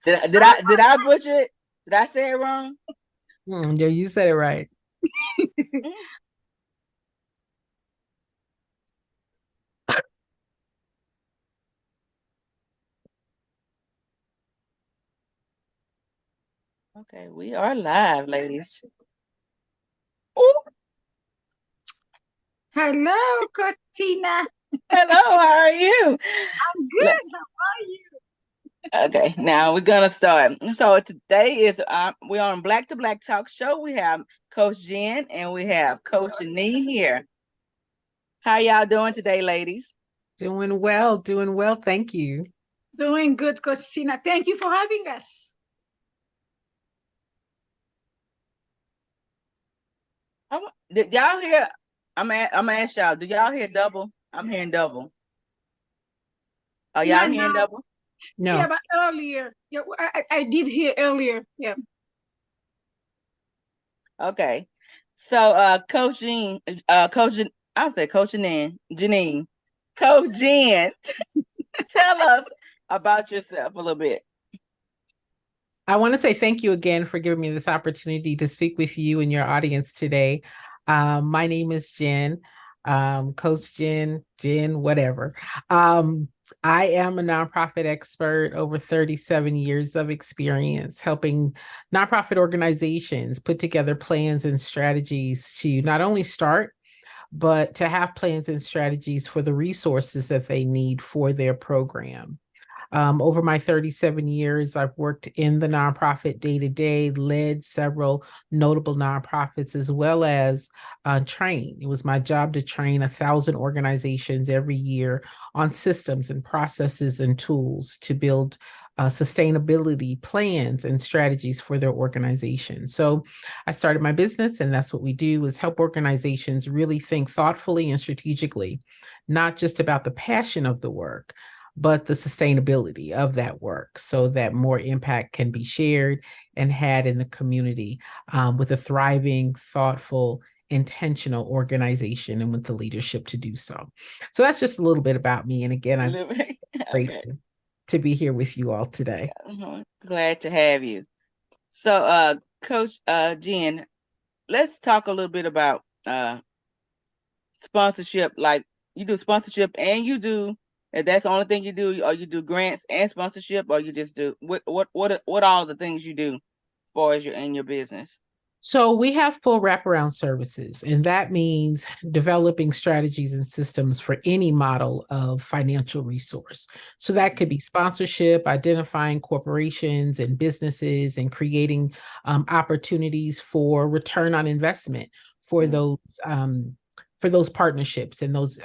Did I butcher it? Did I say it wrong? Yeah, you said it right. Mm, okay, we are live, ladies. Ooh, Hello, Katina. hello, how are you? I'm Le- good. How are you? Okay, now we're gonna start. So today is we're on Black to Black Talk Show. We have Coach Jen and we have Coach Janine here. How y'all doing today, ladies? Doing well, doing well. Thank you. Doing good, Coach Tina. Thank you for having us. Did y'all hear? I'm gonna ask y'all. Do y'all hear double? I'm hearing double. Are y'all Not hearing now. double? Yeah, No, but earlier. Yeah, I did hear earlier. Yeah. Okay. So, Coach Jean, I'll say Coach Janine, Coach Jen, tell us about yourself a little bit. I want to say thank you again for giving me this opportunity to speak with you and your audience today. My name is Jen, Coach Jen, whatever. Um, I am a nonprofit expert, over 37 years of experience helping nonprofit organizations put together plans and strategies to not only start, but to have plans and strategies for the resources that they need for their program. Over my 37 years, I've worked in the nonprofit day to day, led several notable nonprofits, as well as train. It was my job to train 1,000 organizations every year on systems and processes and tools to build sustainability plans and strategies for their organization. So I started my business, and that's what we do is help organizations really think thoughtfully and strategically, not just about the passion of the work, but the sustainability of that work so that more impact can be shared and had in the community with a thriving, thoughtful, intentional organization and with the leadership to do so. So that's just a little bit about me. And again, I'm Okay. grateful to be here with you all today. Glad to have you. So, Coach Jen, let's talk a little bit about sponsorship. Like you do sponsorship and you do, if that's the only thing you do, or you do grants and sponsorship, or you just do what all the things you do for as your in your business. So we have full wraparound services, and that means developing strategies and systems for any model of financial resource. So that could be sponsorship, identifying corporations and businesses, and creating opportunities for return on investment for Mm. those. For those partnerships and those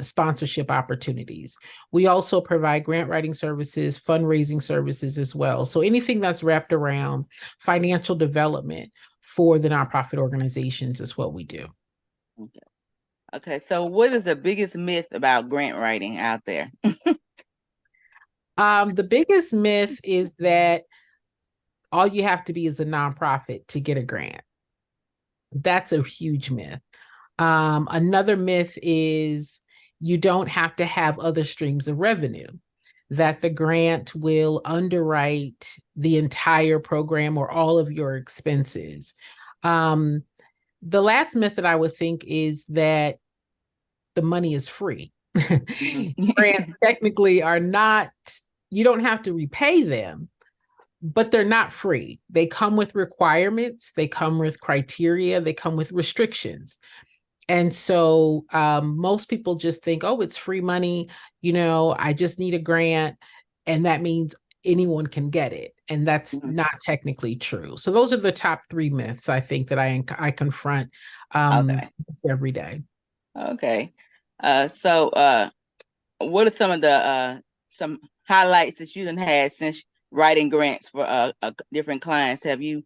sponsorship opportunities. We also provide grant writing services, fundraising services as well. So anything that's wrapped around financial development for the nonprofit organizations is what we do. Okay. Okay. So, what is the biggest myth about grant writing out there? The biggest myth is that all you have to be is a nonprofit to get a grant. That's a huge myth. Another myth is you don't have to have other streams of revenue, that the grant will underwrite the entire program or all of your expenses. Um, the last myth that I would think is that the money is free. Grants technically are not, you don't have to repay them, but they're not free. They come with requirements, they come with criteria, they come with restrictions. And so most people just think, oh, it's free money. I just need a grant. And that means anyone can get it. And that's not technically true. So those are the top three myths I think that I confront Okay. every day. Okay. So, what are some highlights that you done had since writing grants for different clients? Have you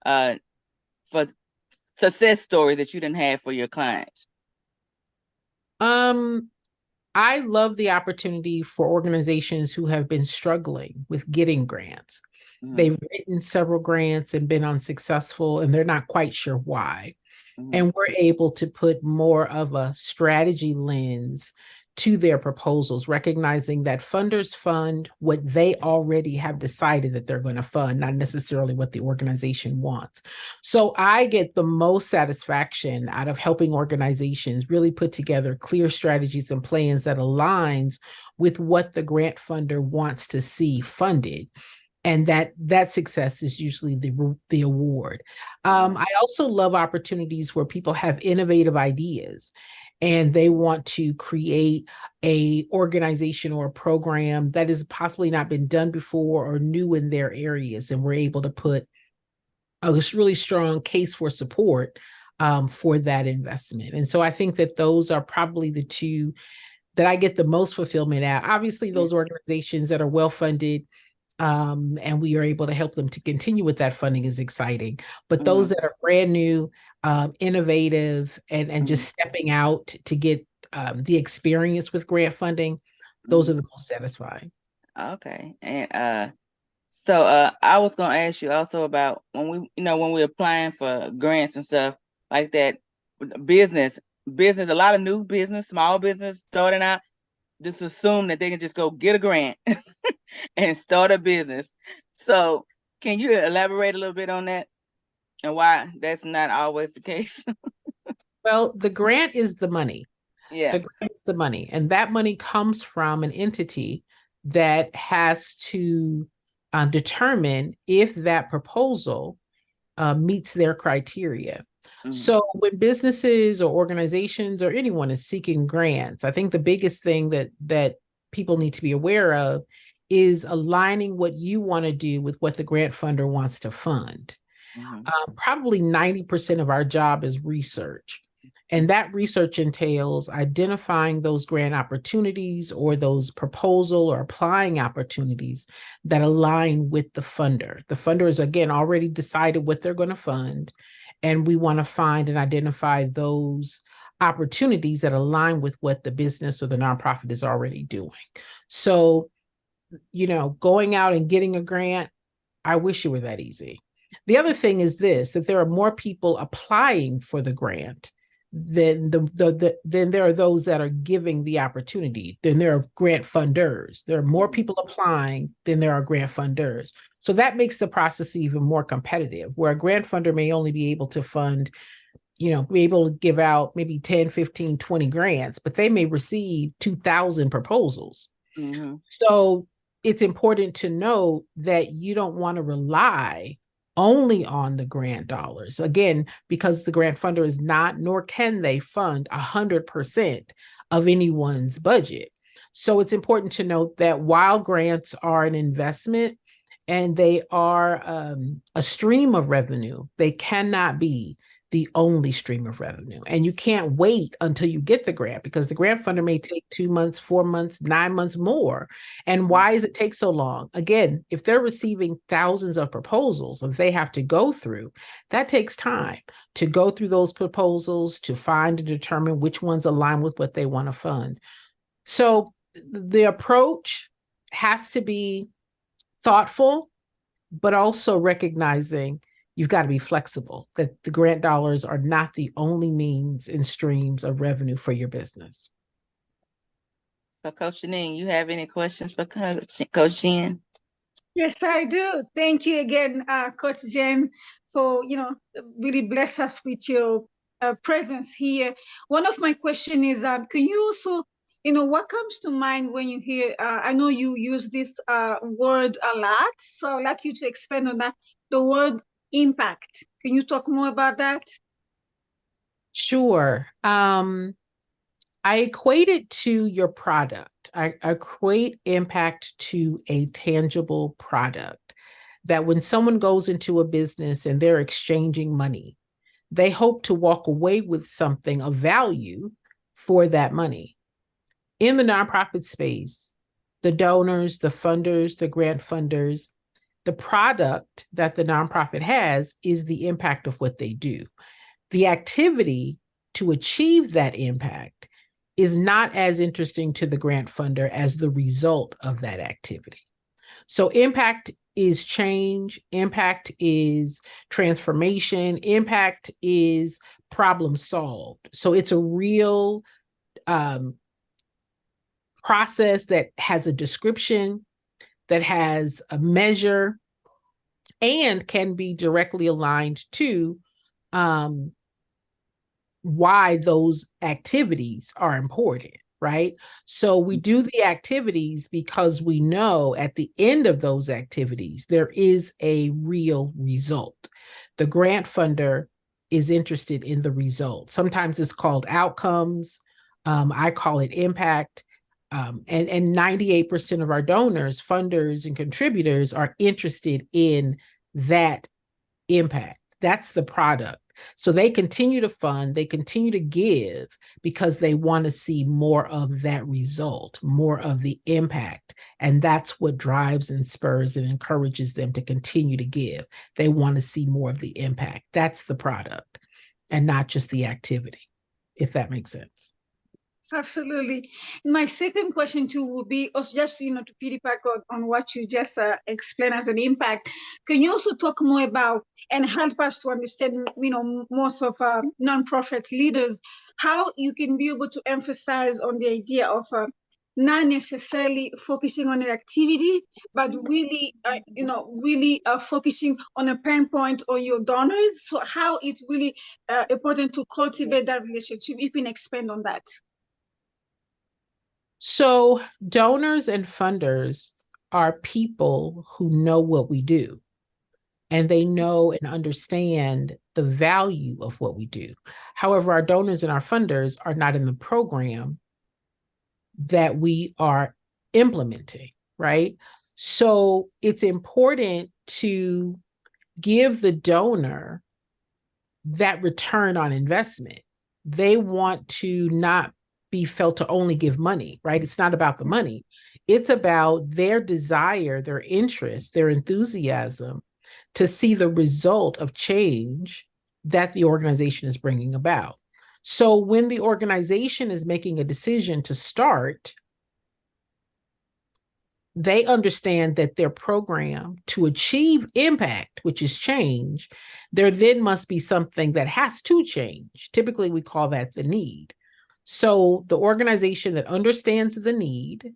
uh for success stories that you done had for your clients? Um, I love the opportunity for organizations who have been struggling with getting grants. Mm-hmm. They've written several grants and been unsuccessful, and they're not quite sure why. Mm-hmm. And we're able to put more of a strategy lens to their proposals, recognizing that funders fund what they already have decided that they're going to fund, not necessarily what the organization wants. So I get the most satisfaction out of helping organizations really put together clear strategies and plans that aligns with what the grant funder wants to see funded. And that success is usually the award. I also love opportunities where people have innovative ideas and they want to create a organization or a program that has possibly not been done before or new in their areas. And we're able to put a really strong case for support for that investment. And so I think that those are probably the two that I get the most fulfillment at. Obviously, those organizations that are well-funded and we are able to help them to continue with that funding is exciting. But those that are brand new, innovative, and just stepping out to get the experience with grant funding, those are the most satisfying. Okay. And so I was gonna ask you also about when we're applying for grants and stuff like that, business, a lot of new business, small business starting out, just assume that they can just go get a grant and start a business. So can you elaborate a little bit on that and why that's not always the case? Well, the grant is the money. Yeah. The grant is the money. And that money comes from an entity that has to determine if that proposal meets their criteria. So when businesses or organizations or anyone is seeking grants, I think the biggest thing that people need to be aware of is aligning what you want to do with what the grant funder wants to fund. Probably 90% of our job is research. And that research entails identifying those grant opportunities or those proposal or applying opportunities that align with the funder. The funder is, again, already decided what they're going to fund. And we want to find and identify those opportunities that align with what the business or the nonprofit is already doing. So, going out and getting a grant, I wish it were that easy. The other thing is this, that there are more people applying for the grant than then there are those that are giving the opportunity. Then there are grant funders. There are more people applying than there are grant funders. So that makes the process even more competitive, where a grant funder may only be able to fund, be able to give out maybe 10, 15, 20 grants, but they may receive 2,000 proposals. So it's important to know that you don't want to rely only on the grant dollars. Again, because the grant funder is not, nor can they fund 100% of anyone's budget. So it's important to note that while grants are an investment and they are a stream of revenue, they cannot be the only stream of revenue. And you can't wait until you get the grant, because the grant funder may take 2 months, 4 months, 9 months more. And why does it take so long? Again, if they're receiving thousands of proposals that they have to go through, that takes time to go through those proposals, to find and determine which ones align with what they want to fund. So the approach has to be thoughtful, but also recognizing you've got to be flexible, that the grant dollars are not the only means and streams of revenue for your business. So Coach Janine, you have any questions for Coach Jen? Yes, I do. Thank you again, Coach Jen, for, really bless us with your presence here. One of my questions is, can you also, what comes to mind when you hear, I know you use this word a lot, so I'd like you to expand on that, the word impact. Can you talk more about that? Sure. I equate it to your product. I equate impact to a tangible product, that when someone goes into a business and they're exchanging money, they hope to walk away with something of value for that money. In the nonprofit space, the donors, the funders, the grant funders, the product that the nonprofit has is the impact of what they do. The activity to achieve that impact is not as interesting to the grant funder as the result of that activity. So impact is change, impact is transformation, impact is problem solved. So it's a real process that has a description, that has a measure, and can be directly aligned to why those activities are important, right? So we do the activities because we know at the end of those activities, there is a real result. The grant funder is interested in the result. Sometimes it's called outcomes. I call it impact. And 98% of our donors, funders, and contributors are interested in that impact. That's the product. So they continue to fund, they continue to give because they want to see more of that result, more of the impact. And that's what drives and spurs and encourages them to continue to give. They want to see more of the impact. That's the product and not just the activity, if that makes sense. Absolutely. My second question too would be also just, to piggyback on what you just explained as an impact. Can you also talk more about and help us to understand, most of nonprofit leaders, how you can be able to emphasize on the idea of not necessarily focusing on an activity, but really, focusing on a pain point or your donors. So how it's really important to cultivate that relationship. You can expand on that. So donors and funders are people who know what we do, and they know and understand the value of what we do. However, our donors and our funders are not in the program that we are implementing, right? So it's important to give the donor that return on investment. They want to not be felt to only give money, right? It's not about the money. It's about their desire, their interest, their enthusiasm to see the result of change that the organization is bringing about. So when the organization is making a decision to start, they understand that their program to achieve impact, which is change, there then must be something that has to change. Typically, we call that the need. So the organization that understands the need,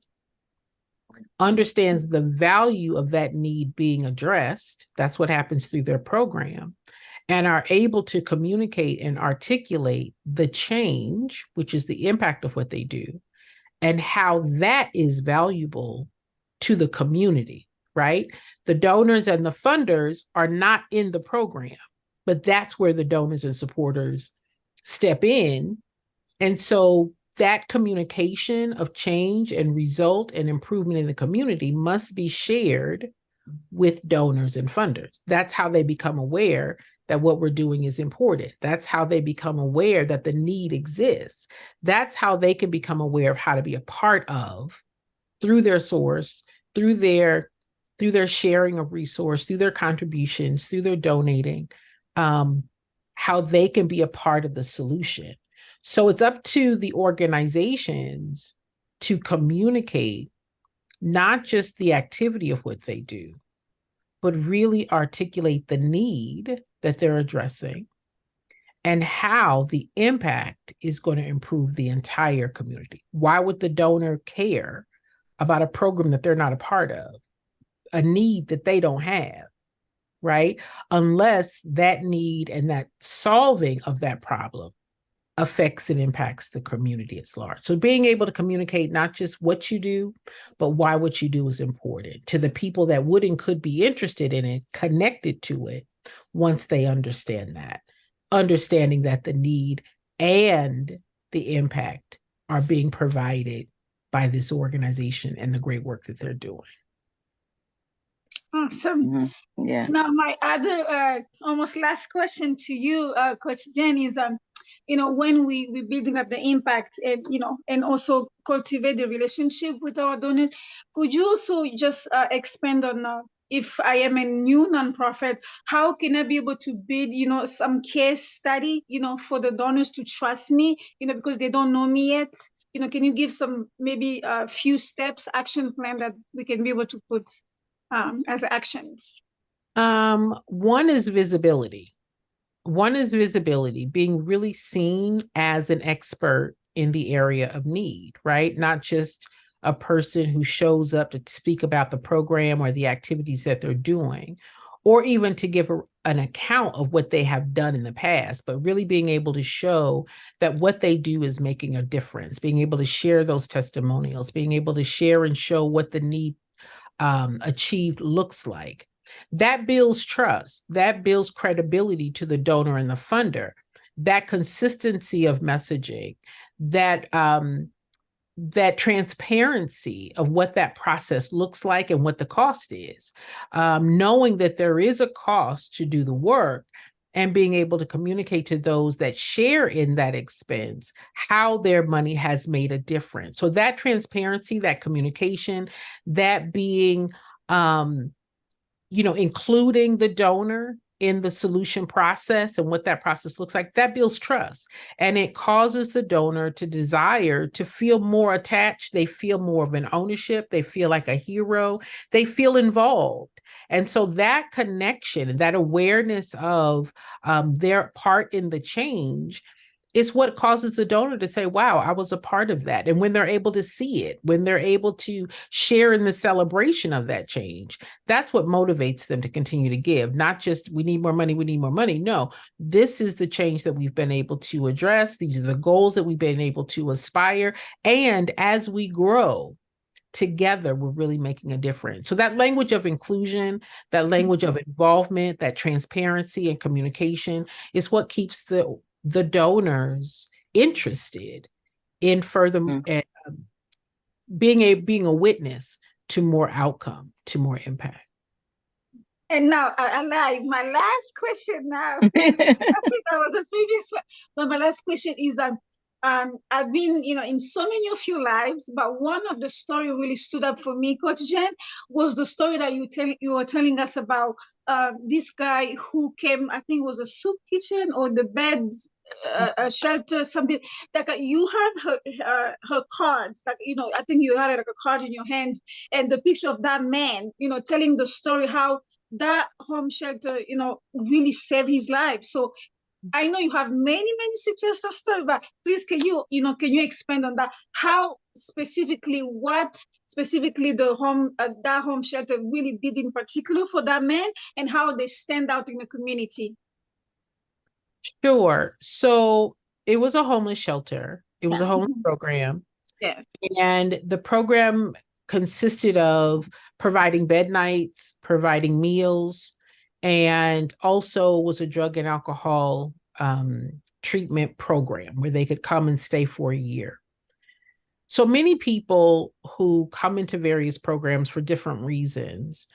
understands the value of that need being addressed, that's what happens through their program, and are able to communicate and articulate the change, which is the impact of what they do, and how that is valuable to the community, right? The donors and the funders are not in the program, but that's where the donors and supporters step in. And so that communication of change and result and improvement in the community must be shared with donors and funders. That's how they become aware that what we're doing is important. That's how they become aware that the need exists. That's how they can become aware of how to be a part of, through their source, through their sharing of resource, through their contributions, through their donating, how they can be a part of the solution. So it's up to the organizations to communicate not just the activity of what they do, but really articulate the need that they're addressing and how the impact is going to improve the entire community. Why would the donor care about a program that they're not a part of, a need that they don't have, right? Unless that need and that solving of that problem affects and impacts the community at large. So being able to communicate not just what you do, but why what you do is important to the people that would and could be interested in it, connected to it, once they understand that, understanding that the need and the impact are being provided by this organization and the great work that they're doing. Awesome. Mm-hmm. Yeah. Now, my other almost last question to you, Coach Jen, is when we building up the impact and and also cultivate the relationship with our donors, could you also just expand on if I am a new nonprofit, how can I be able to build some case study for the donors to trust me because they don't know me yet? Can you give some maybe a few steps, action plan that we can be able to put as actions? One is visibility. Being really seen as an expert in the area of need, right? Not just a person who shows up to speak about the program or the activities that they're doing, or even to give an account of what they have done in the past, but really being able to show that what they do is making a difference, being able to share those testimonials, being able to share and show what the need achieved looks like. That builds trust, that builds credibility to the donor and the funder, that consistency of messaging, that that transparency of what that process looks like and what the cost is, knowing that there is a cost to do the work, and being able to communicate to those that share in that expense how their money has made a difference. So that transparency, that communication, that being, including the donor in the solution process and what that process looks like, that builds trust. And it causes the donor to desire to feel more attached. They feel more of an ownership. They feel like a hero. They feel involved. And so that connection, that awareness of their part in the change is what causes the donor to say, wow, I was a part of that. And when they're able to see it, when they're able to share in the celebration of that change, that's what motivates them to continue to give. Not just, we need more money, we need more money. No, this is the change that we've been able to address. These are the goals that we've been able to aspire. And as we grow together, we're really making a difference. So that language of inclusion, that language of involvement, that transparency and communication is what keeps the donors interested in further being a witness to more outcome, to more impact. And now I lied. My last question now. I think that was a previous one, but my last question is I've been, in so many of your lives, but one of the story really stood up for me, Coach Jen, was the story that you were telling us about this guy who came, I think it was a soup kitchen or the beds, a shelter, something like you had her cards, like I think you had like a card in your hands, and the picture of that man, telling the story how that home shelter, really saved his life. So I know you have many success stories, but please can you expand on that? How specifically, what specifically the home that home shelter really did in particular for that man, and how they stand out in the community? Sure. So it was a homeless shelter. It was a homeless program. Yeah. And the program consisted of providing bed nights, providing meals, and also was a drug and alcohol treatment program where they could come and stay for a year. So many people who come into various programs for different reasons,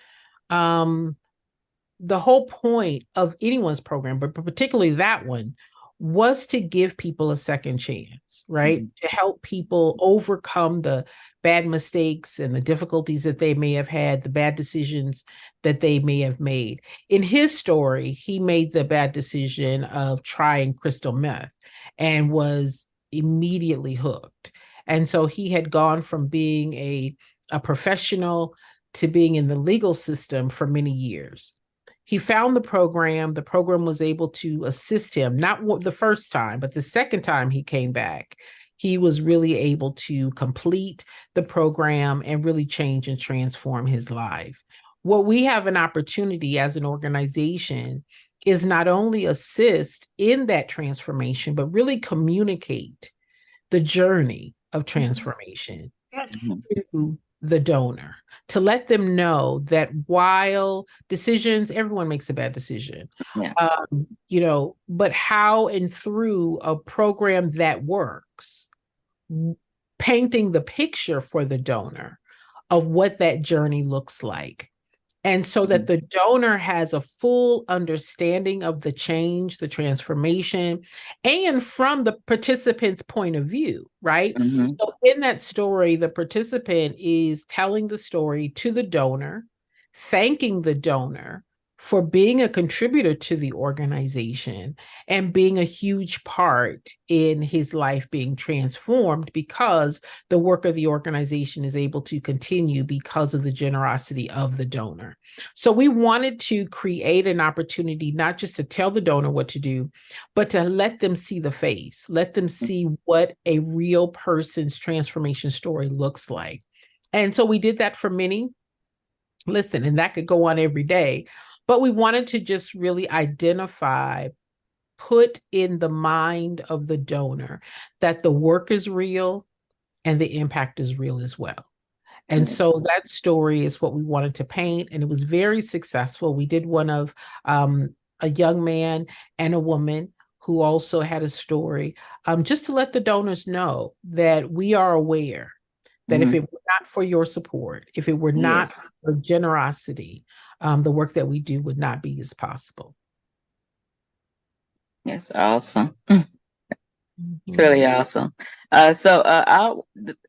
the whole point of anyone's program, but particularly that one, was to give people a second chance, right? Mm-hmm. To help people overcome the bad mistakes and the difficulties that they may have had, the bad decisions that they may have made. In his story, he made the bad decision of trying crystal meth and was immediately hooked. And so he had gone from being a professional to being in the legal system for many years. He found the program. The program was able to assist him, not the first time, but the second time he came back, he was really able to complete the program and really change and transform his life. What we have an opportunity as an organization is not only assist in that transformation, but really communicate the journey of transformation to the donor, to let them know that while decisions, everyone makes a bad decision, but how and through a program that works, painting the picture for the donor of what that journey looks like. And so that the donor has a full understanding of the change, the transformation, and from the participant's point of view, right? Mm-hmm. So in that story, the participant is telling the story to the donor, thanking the donor for being a contributor to the organization and being a huge part in his life being transformed because the work of the organization is able to continue because of the generosity of the donor. So we wanted to create an opportunity not just to tell the donor what to do, but to let them see the face, let them see what a real person's transformation story looks like. And so we did that for many. Listen, and that could go on every day, but we wanted to just really identify, put in the mind of the donor that the work is real and the impact is real as well. And Yes. so that story is what we wanted to paint, and it was very successful. We did one of a young man and a woman who also had a story, just to let the donors know that we are aware that if it were not for your support, if it were not Yes. for generosity, the work that we do would not be as possible. Yes, awesome. It's Mhm. really awesome. I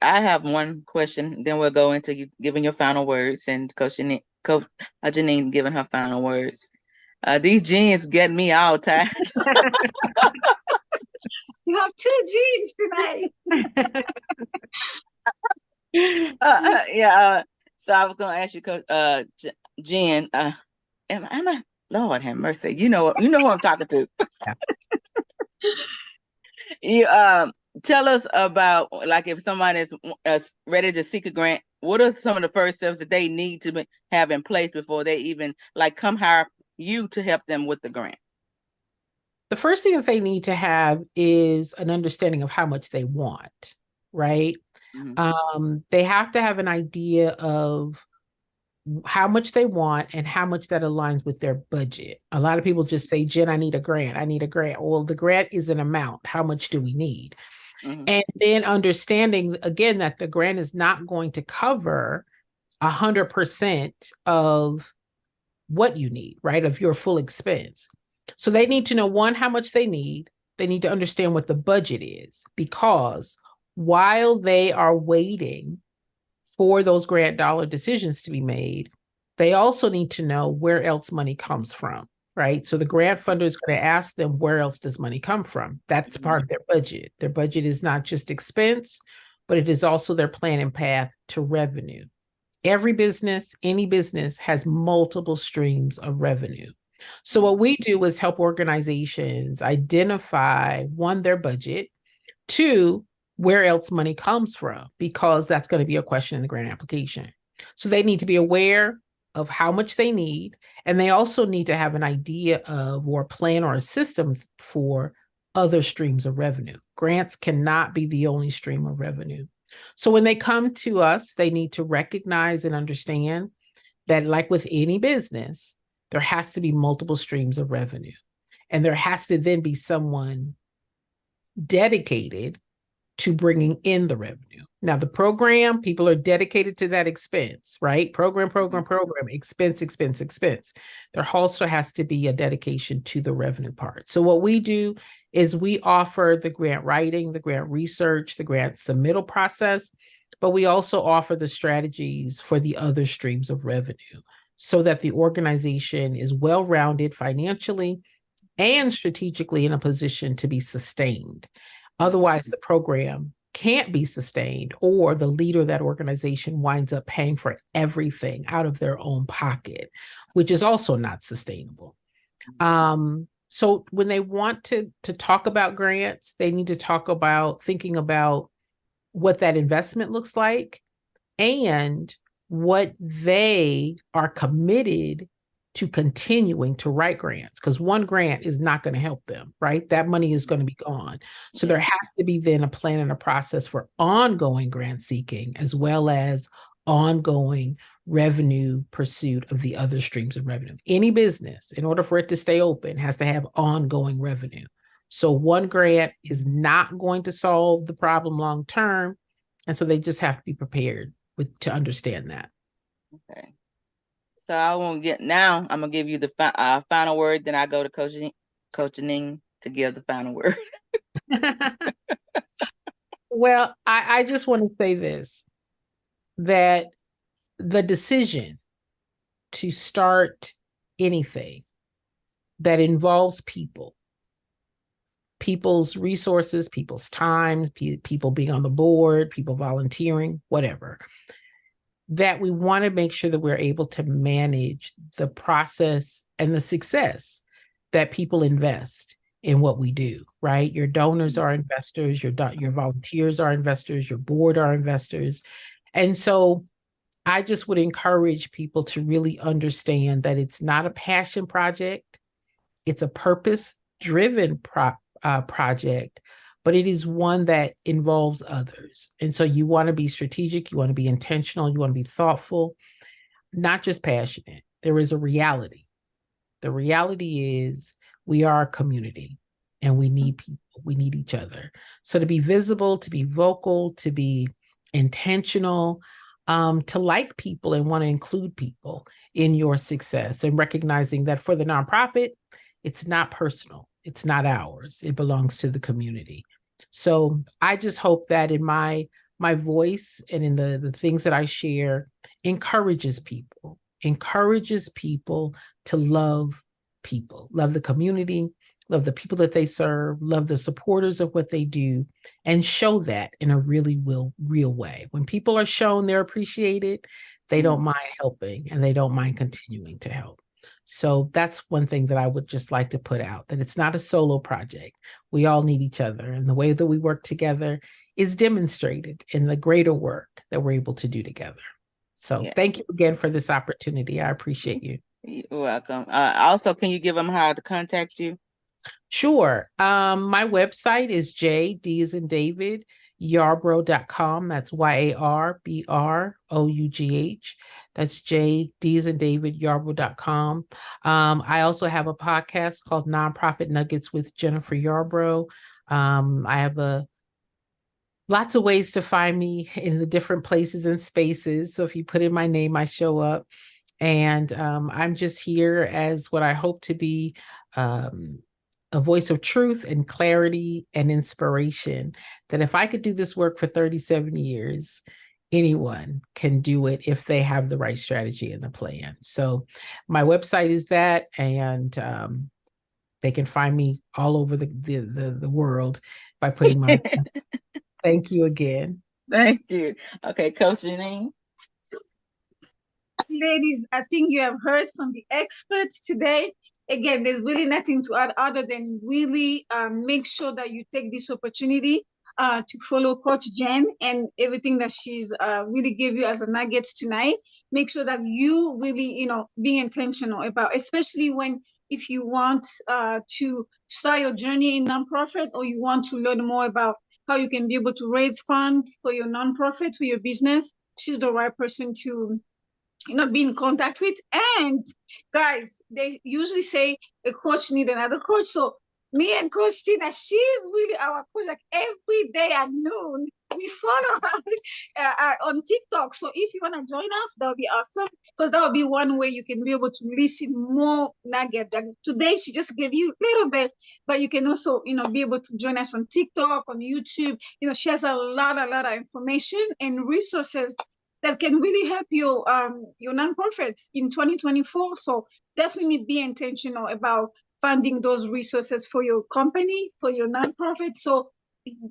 have one question, then we'll go into you giving your final words and Coach Janine giving her final words. These jeans get me all tired. You have two genes tonight. Yeah. So I was gonna ask you, Coach Jen, am I Lord have mercy. You know who I'm talking to. You tell us about, like, if someone is ready to seek a grant, what are some of the first steps that they need to have in place before they even like come hire you to help them with the grant? The first thing that they need to have is an understanding of how much they want, right? They have to have an idea of how much they want and how much that aligns with their budget. A lot of people just say, Jen, I need a grant. I need a grant. Well, the grant is an amount. How much do we need? And then understanding, again, that the grant is not going to cover 100% of what you need, right? Of your full expense. So they need to know, one, how much they need. They need to understand what the budget is, because while they are waiting for those grant dollar decisions to be made, they also need to know where else money comes from, right? So the grant funder is going to ask them, where else does money come from? That's part of their budget. Their budget is not just expense, but it is also their plan and path to revenue. Every business, any business has multiple streams of revenue. So what we do is help organizations identify, one, their budget, two, where else money comes from, because that's going to be a question in the grant application. So they need to be aware of how much they need, and they also need to have an idea of, or a plan or a system for other streams of revenue. Grants cannot be the only stream of revenue. So when they come to us, they need to recognize and understand that, like with any business, there has to be multiple streams of revenue. And there has to then be someone dedicated to bringing in the revenue. Now, the program, people are dedicated to that expense, right? Program, expense. There also has to be a dedication to the revenue part. So what we do is we offer the grant writing, the grant research, the grant submittal process, but we also offer the strategies for the other streams of revenue so that the organization is well-rounded financially and strategically in a position to be sustained. Otherwise, the program can't be sustained, or the leader of that organization winds up paying for everything out of their own pocket, which is also not sustainable. So when they want to talk about grants, they need to talk about thinking about what that investment looks like and what they are committed to continuing to write grants, because one grant is not going to help them, right? That money is going to be gone. So there has to be then a plan and a process for ongoing grant seeking, as well as ongoing revenue pursuit of the other streams of revenue. Any business, in order for it to stay open, has to have ongoing revenue. So one grant is not going to solve the problem long term. And so they just have to be prepared to understand that. Okay. So I'm gonna give you the final word. Then I go to Coach Janine to give the final word. Well, I just want to say this, that the decision to start anything that involves people's resources, people's time, people being on the board, people volunteering, whatever, that we want to make sure that we're able to manage the process and the success that people invest in what we do, right? Your donors are investors, your volunteers are investors, your board are investors. And so I just would encourage people to really understand that it's not a passion project. It's a purpose-driven project, but it is one that involves others. And so you want to be strategic, you want to be intentional, you want to be thoughtful, not just passionate. There is a reality. The reality is we are a community and we need people. We need each other. So to be visible, to be vocal, to be intentional, to like people and want to include people in your success, and recognizing that for the nonprofit, it's not personal. It's not ours. It belongs to the community. So I just hope that in my voice and in the things that I share encourages people to love people, love the community, love the people that they serve, love the supporters of what they do, and show that in a really real way. When people are shown they're appreciated, they don't mind helping and they don't mind continuing to help. So that's one thing that I would just like to put out, that it's not a solo project. We all need each other. And the way that we work together is demonstrated in the greater work that we're able to do together. So thank you again for this opportunity. I appreciate you. You're welcome. Also, can you give them how to contact you? Sure. My website is JD as in David, Yarbrough.com. That's YARBROUGH. That's JD as in David, Yarbrough.com. I also have a podcast called Nonprofit Nuggets with Jennifer Yarbrough. I have lots of ways to find me in the different places and spaces. So if you put in my name, I show up. And I'm just here as what I hope to be, a voice of truth and clarity and inspiration, that if I could do this work for 37 years, anyone can do it if they have the right strategy and the plan. So my website is that, and they can find me all over the world by putting my Thank you again. Thank you. Okay, Coach Janine. Ladies, I think you have heard from the experts today. Again, there's really nothing to add other than really make sure that you take this opportunity to follow Coach Jen and everything that she's really gave you as a nuggets tonight. Make sure that you really, be intentional about, especially if you want to start your journey in nonprofit, or you want to learn more about how you can be able to raise funds for your nonprofit, for your business. She's the right person to be in contact with. And guys, they usually say a coach need another coach. So me and Coach Tina, she's really our coach. Like every day at noon, we follow her on TikTok. So if you want to join us, that would be awesome, because that would be one way you can be able to listen more nuggets. Like today, she just gave you a little bit, but you can also, be able to join us on TikTok, on YouTube. She has a lot of information and resources that can really help your nonprofits in 2024. So definitely be intentional about finding those resources for your company, for your nonprofit, so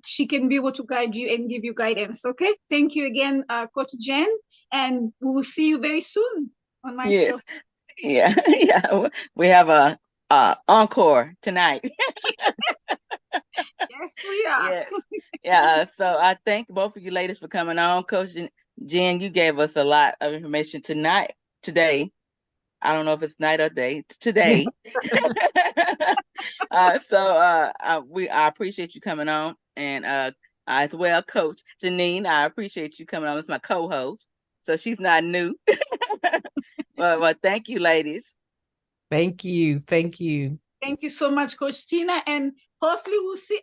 she can be able to guide you and give you guidance. Okay. Thank you again, Coach Jen, and we will see you very soon on my show. Yeah. We have a encore tonight. Yes, we are. Yes. Yeah. So I thank both of you ladies for coming on. Coach Jen, you gave us a lot of information today. I don't know if it's night or day today. I appreciate you coming on, and as well, Coach Janine, I appreciate you coming on as my co-host. So she's not new. Well, thank you, ladies. Thank you. Thank you. Thank you so much, Coach Tina, and hopefully we'll see